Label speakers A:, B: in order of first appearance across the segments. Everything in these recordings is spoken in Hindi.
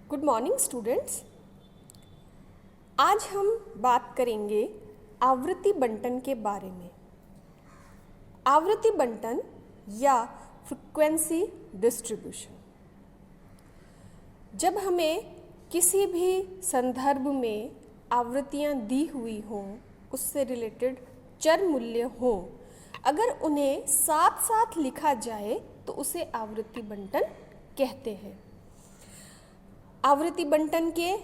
A: Good morning students. आज हम बात करेंगे आवृत्ति बंटन के बारे में। आवृत्ति बंटन या फ्रीक्वेंसी डिस्ट्रीब्यूशन। जब हमें किसी भी संदर्भ में आवृत्तियाँ दी हुई हों, उससे रिलेटेड चर मूल्य हों, अगर उन्हें साथ साथ लिखा जाए तो उसे आवृत्ति बंटन कहते हैं। आवृत्ति बंटन के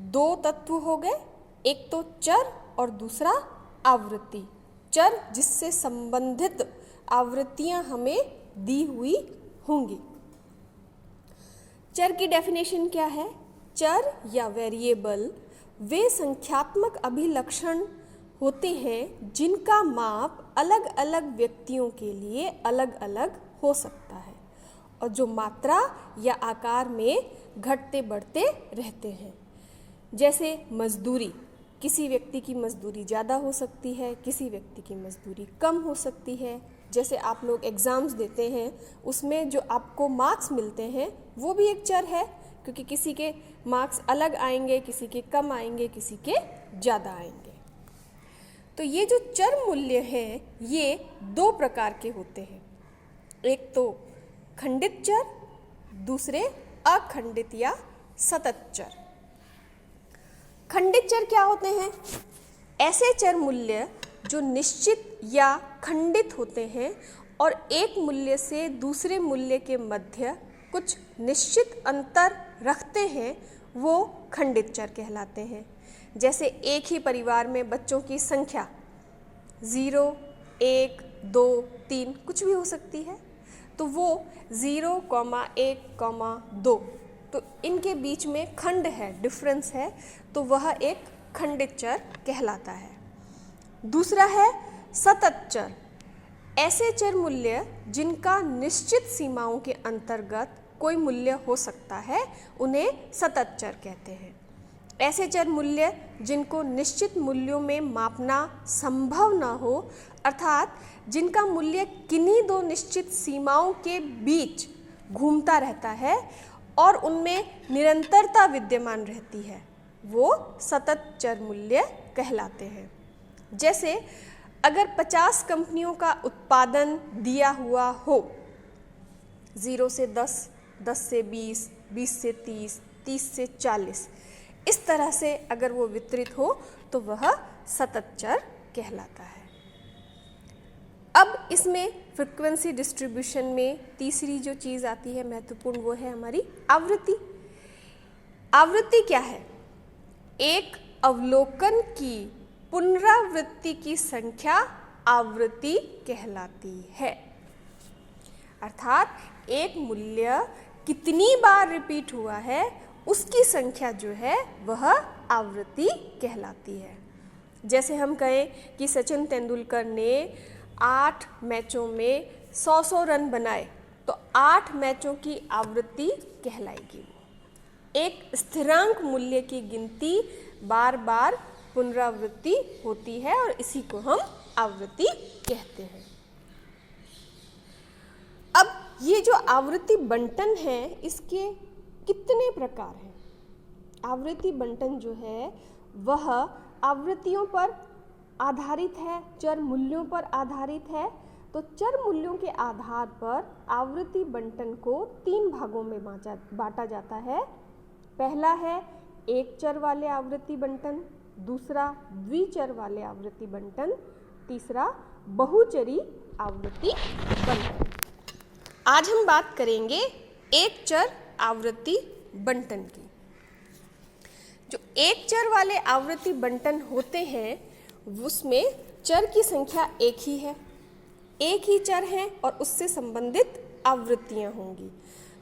A: दो तत्व हो गए, एक तो चर और दूसरा आवृत्ति। चर जिससे संबंधित आवृत्तियां हमें दी हुई होंगी। चर की डेफिनेशन क्या है? चर या वेरिएबल वे संख्यात्मक अभिलक्षण होते हैं जिनका माप अलग अलग व्यक्तियों के लिए अलग अलग हो सकता है और जो मात्रा या आकार में घटते बढ़ते रहते हैं। जैसे मजदूरी, किसी व्यक्ति की मजदूरी ज़्यादा हो सकती है, किसी व्यक्ति की मजदूरी कम हो सकती है। जैसे आप लोग एग्ज़ाम्स देते हैं, उसमें जो आपको मार्क्स मिलते हैं वो भी एक चर है, क्योंकि किसी के मार्क्स अलग आएंगे, किसी के कम आएंगे, किसी के ज़्यादा आएंगे। तो ये जो चर मूल्य हैं ये दो प्रकार के होते हैं। एक तो खंडित चर, दूसरे अखंडित या सतत चर। खंडित चर क्या होते हैं? ऐसे चर मूल्य जो निश्चित या खंडित होते हैं और एक मूल्य से दूसरे मूल्य के मध्य कुछ निश्चित अंतर रखते हैं, वो खंडित चर कहलाते हैं। जैसे एक ही परिवार में बच्चों की संख्या 0, 1, 2, 3 कुछ भी हो सकती है, तो वो 0, 1, 2, तो इनके बीच में खंड है, डिफरेंस है, तो वह एक खंडित चर कहलाता है। दूसरा है सतत चर। ऐसे चर मूल्य जिनका निश्चित सीमाओं के अंतर्गत कोई मूल्य हो सकता है, उन्हें सतत चर कहते हैं। ऐसे चर मूल्य जिनको निश्चित मूल्यों में मापना संभव न हो, अर्थात जिनका मूल्य किन्हीं दो निश्चित सीमाओं के बीच घूमता रहता है और उनमें निरंतरता विद्यमान रहती है, वो सतत चर मूल्य कहलाते हैं। जैसे अगर 50 कंपनियों का उत्पादन दिया हुआ हो, 0 से 10, 10 से 20, 20 से 30, 30 से 40, इस तरह से अगर वो वितरित हो तो वह सतत चर कहलाता है। अब इसमें फ्रीक्वेंसी डिस्ट्रीब्यूशन में तीसरी जो चीज़ आती है महत्वपूर्ण, वो है हमारी आवृत्ति। आवृत्ति क्या है? एक अवलोकन की पुनरावृत्ति की संख्या आवृत्ति कहलाती है। अर्थात एक मूल्य कितनी बार रिपीट हुआ है, उसकी संख्या जो है वह आवृत्ति कहलाती है। जैसे हम कहें कि सचिन तेंदुलकर ने 8 मैचों में 100 रन बनाए, तो 8 मैचों की आवृत्ति कहलाएगी। एक स्थिरांक मूल्य की गिनती बार बार पुनरावृत्ति होती है और इसी को हम आवृत्ति कहते हैं। अब ये जो आवृत्ति बंटन है, इसके कितने प्रकार हैं? आवृत्ति बंटन जो है वह आवृत्तियों पर आधारित है, चर मूल्यों पर आधारित है। तो चर मूल्यों के आधार पर आवृत्ति बंटन को 3 भागों में बांटा जाता है। पहला है एक चर वाले आवृत्ति बंटन, दूसरा द्विचर वाले आवृत्ति बंटन, तीसरा बहुचरी आवृत्ति बंटन। आज हम बात करेंगे एक चर आवृत्ति बंटन की। जो एक चर वाले आवृत्ति बंटन होते हैं, उसमें चर की संख्या एक ही है, एक ही चर है और उससे संबंधित आवृत्तियां होंगी।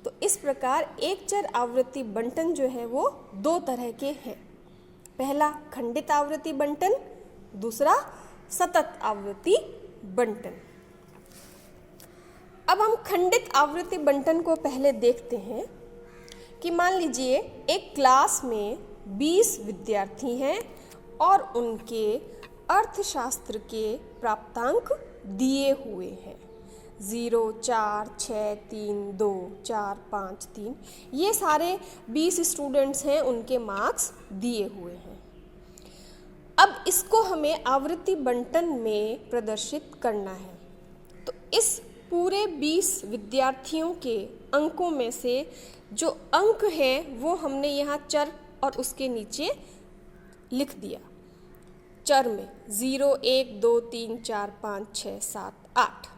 A: तो इस प्रकार एक चर आवृत्ति बंटन जो है वो 2 तरह के हैं। पहला खंडित आवृत्ति बंटन, दूसरा सतत आवृत्ति बंटन। अब हम खंडित आवृत्ति बंटन को पहले देखते हैं कि मान लीजिए एक क्लास में 20 विद्यार्थी हैं और उनके अर्थशास्त्र के प्राप्तांक दिए हुए हैं। 0, 4, 6, 3, 2, 4, 5, 3, ये सारे 20 स्टूडेंट्स हैं, उनके मार्क्स दिए हुए हैं। अब इसको हमें आवर्ती बंटन में प्रदर्शित करना है। तो इस पूरे 20 विद्यार्थियों के अंकों में से जो अंक हैं वो हमने यहाँ चर और उसके नीचे लिख दिया। चर में 0, 1, 2, 3, 4, 5, 6, 7, 8।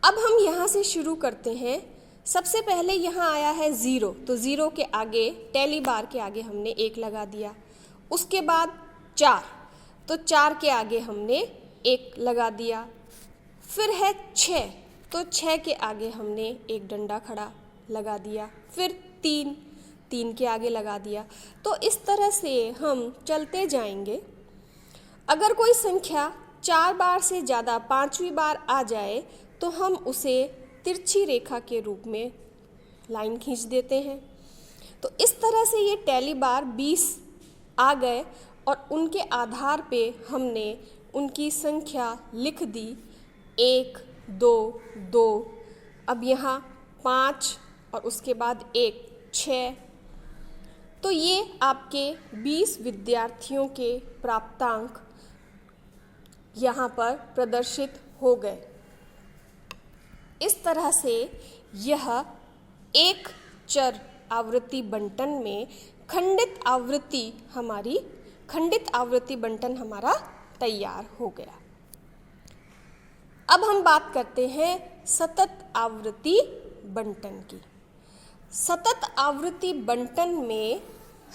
A: अब हम यहाँ से शुरू करते हैं। सबसे पहले यहाँ आया है 0, तो 0 के आगे टैली बार के आगे हमने 1 लगा दिया। उसके बाद 4, तो 4 के आगे हमने 1 लगा दिया। फिर है 6, तो 6 के आगे हमने एक डंडा खड़ा लगा दिया। फिर 3, 3 के आगे लगा दिया। तो इस तरह से हम चलते जाएंगे। अगर कोई संख्या 4 बार से ज़्यादा 5वीं बार आ जाए तो हम उसे तिरछी रेखा के रूप में लाइन खींच देते हैं। तो इस तरह से ये टैली बार 20 आ गए और उनके आधार पे हमने उनकी संख्या लिख दी 1, 2, 2। अब यहाँ 5 और उसके बाद 1, 6। तो ये आपके 20 विद्यार्थियों के प्राप्तांक यहाँ पर प्रदर्शित हो गए। इस तरह से यह एक चर आवृत्ति बंटन में खंडित आवृत्ति बंटन हमारा तैयार हो गया। अब हम बात करते हैं सतत आवृत्ति बंटन की। सतत आवृत्ति बंटन में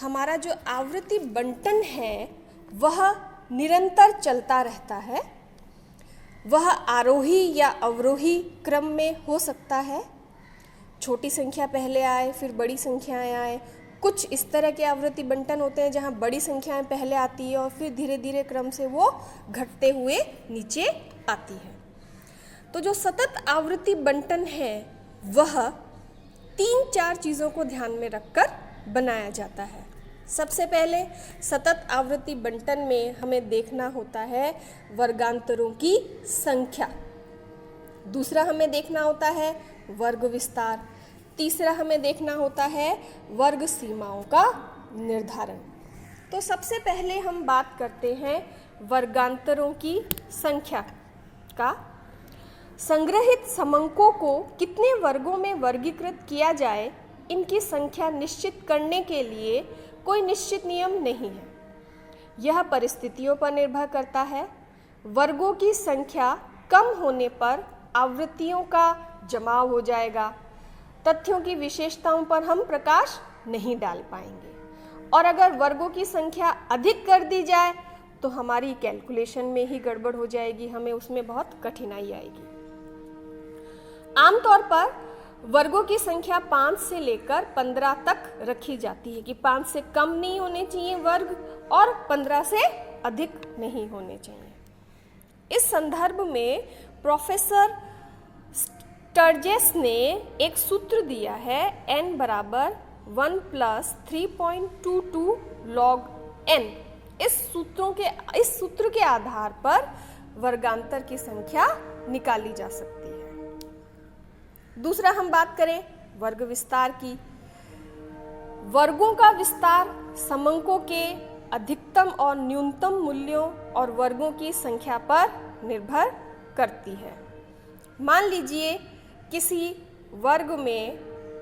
A: हमारा जो आवृत्ति बंटन है वह निरंतर चलता रहता है। वह आरोही या अवरोही क्रम में हो सकता है। छोटी संख्या पहले आए फिर बड़ी संख्याएं आए। कुछ इस तरह के आवृत्ति बंटन होते हैं जहां बड़ी संख्याएं पहले आती है और फिर धीरे धीरे क्रम से वो घटते हुए नीचे आती है। तो जो सतत आवृत्ति बंटन है वह 3-4 चीज़ों को ध्यान में रखकर बनाया जाता है। सबसे पहले सतत आवृत्ति बंटन में हमें देखना होता है वर्गांतरों की संख्या। दूसरा हमें देखना होता है वर्ग विस्तार। तीसरा हमें देखना होता है वर्ग सीमाओं का निर्धारण। तो सबसे पहले हम बात करते हैं वर्गांतरों की संख्या का। संग्रहित समंकों को कितने वर्गों में वर्गीकृत किया जाए, इनकी संख्या निश्चित करने के लिए कोई निश्चित नियम नहीं है। यह परिस्थितियों पर निर्भर करता है। वर्गों की संख्या कम होने पर आवृत्तियों का जमाव हो जाएगा। तथ्यों की विशेषताओं पर हम प्रकाश नहीं डाल पाएंगे और अगर वर्गों की संख्या अधिक कर दी जाए तो हमारी कैलकुलेशन में ही गड़बड़ हो जाएगी, हमें उसमें बहुत कठिनाई आएगी। आमतौर पर वर्गों की संख्या 5 से लेकर 15 तक रखी जाती है कि 5 से कम नहीं होने चाहिए वर्ग और 15 से अधिक नहीं होने चाहिए। इस संदर्भ में प्रोफेसर स्टर्जेस ने एक सूत्र दिया है n बराबर 1 + 3.22 log n। इस सूत्र के आधार पर वर्गांतर की संख्या निकाली जा सकती है। दूसरा हम बात करें वर्ग विस्तार की। वर्गों का विस्तार समंकों के अधिकतम और न्यूनतम मूल्यों और वर्गों की संख्या पर निर्भर करती है। मान लीजिए किसी वर्ग में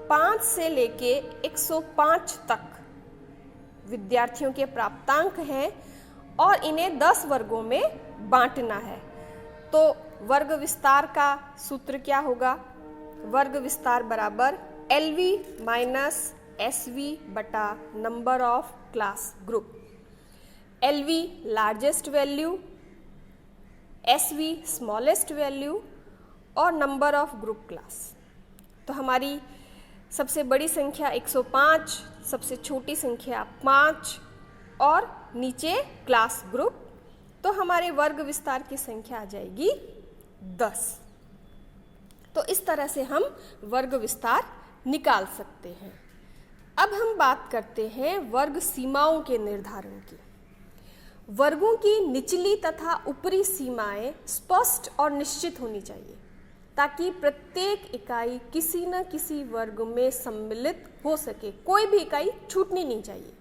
A: 5 से लेके 105 तक विद्यार्थियों के प्राप्तांक हैं और इन्हें 10 वर्गों में बांटना है। तो वर्ग विस्तार का सूत्र क्या होगा? वर्ग विस्तार बराबर LV - SV बटा number of class group. LV largest value, SV smallest value और नंबर ऑफ ग्रुप क्लास। तो हमारी सबसे बड़ी संख्या 105, सबसे छोटी संख्या 5 और नीचे क्लास ग्रुप। तो हमारे वर्ग विस्तार की संख्या आ जाएगी 10। तो इस तरह से हम वर्ग विस्तार निकाल सकते हैं। अब हम बात करते हैं वर्ग सीमाओं के निर्धारण की। वर्गों की निचली तथा ऊपरी सीमाएं स्पष्ट और निश्चित होनी चाहिए ताकि प्रत्येक इकाई किसी न किसी वर्ग में सम्मिलित हो सके, कोई भी इकाई छूटनी नहीं चाहिए।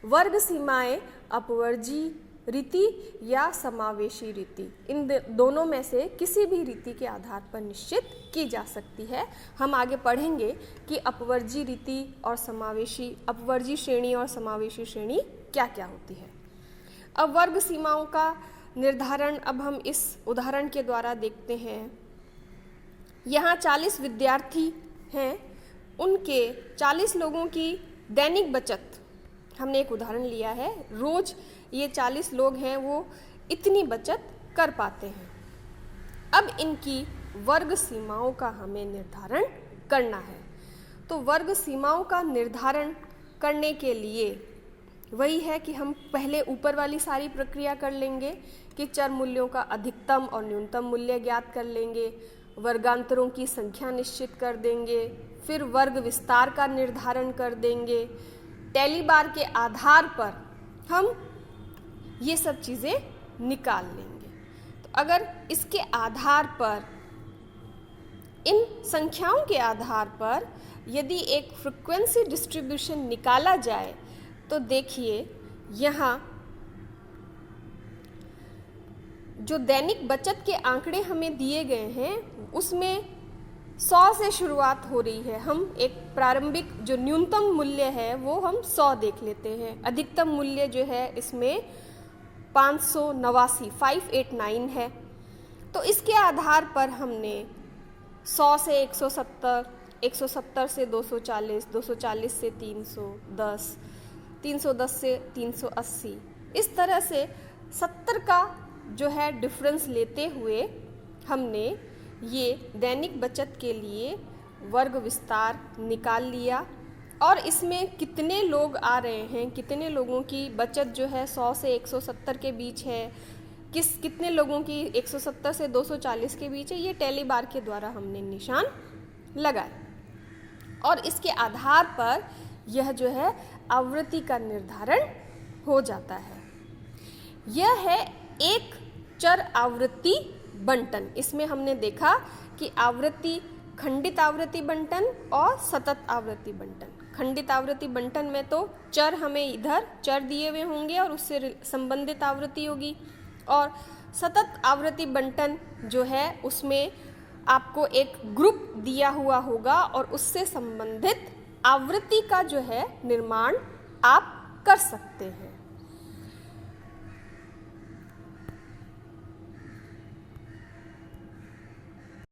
A: वर्ग सीमाएं अपवर्जी रीति या समावेशी रीति, इन दोनों में से किसी भी रीति के आधार पर निश्चित की जा सकती है। हम आगे पढ़ेंगे कि अपवर्जी रीति और अपवर्जी श्रेणी और समावेशी श्रेणी क्या क्या होती है। अब वर्ग सीमाओं का निर्धारण अब हम इस उदाहरण के द्वारा देखते हैं। यहाँ 40 विद्यार्थी हैं, उनके 40 लोगों की दैनिक बचत, हमने एक उदाहरण लिया है, रोज ये 40 लोग हैं वो इतनी बचत कर पाते हैं। अब इनकी वर्ग सीमाओं का हमें निर्धारण करना है। तो वर्ग सीमाओं का निर्धारण करने के लिए वही है कि हम पहले ऊपर वाली सारी प्रक्रिया कर लेंगे कि चर मूल्यों का अधिकतम और न्यूनतम मूल्य ज्ञात कर लेंगे, वर्गांतरों की संख्या निश्चित कर देंगे, फिर वर्ग विस्तार का निर्धारण कर देंगे। टैली बार के आधार पर हम ये सब चीज़ें निकाल लेंगे। तो अगर इसके आधार पर, इन संख्याओं के आधार पर यदि एक फ्रीक्वेंसी डिस्ट्रीब्यूशन निकाला जाए तो देखिए यहाँ जो दैनिक बचत के आंकड़े हमें दिए गए हैं उसमें 100 से शुरुआत हो रही है। हम एक प्रारंभिक जो न्यूनतम मूल्य है वो हम 100 देख लेते हैं। अधिकतम मूल्य जो है इसमें 589 है। तो इसके आधार पर हमने 100 से 170, 170 से 240, 240 से 310, 310 से 380, इस तरह से 70 का जो है डिफरेंस लेते हुए हमने ये दैनिक बचत के लिए वर्ग विस्तार निकाल लिया। और इसमें कितने लोग आ रहे हैं, कितने लोगों की बचत जो है 100 से 170 के बीच है, कितने लोगों की 170 से 240 के बीच है, ये टैली बार के द्वारा हमने निशान लगाए। और इसके आधार पर यह जो है आवृत्ति का निर्धारण हो जाता है। यह है एक चर आवृत्ति बंटन। इसमें हमने देखा कि आवृत्ति, खंडित आवृत्ति बंटन और सतत आवृत्ति बंटन। खंडित आवृत्ति बंटन में तो चर हमें इधर चर दिए हुए होंगे और उससे संबंधित आवृत्ति होगी, और सतत आवृत्ति बंटन जो है उसमें आपको एक ग्रुप दिया हुआ होगा और उससे संबंधित आवृत्ति का जो है निर्माण आप कर सकते हैं।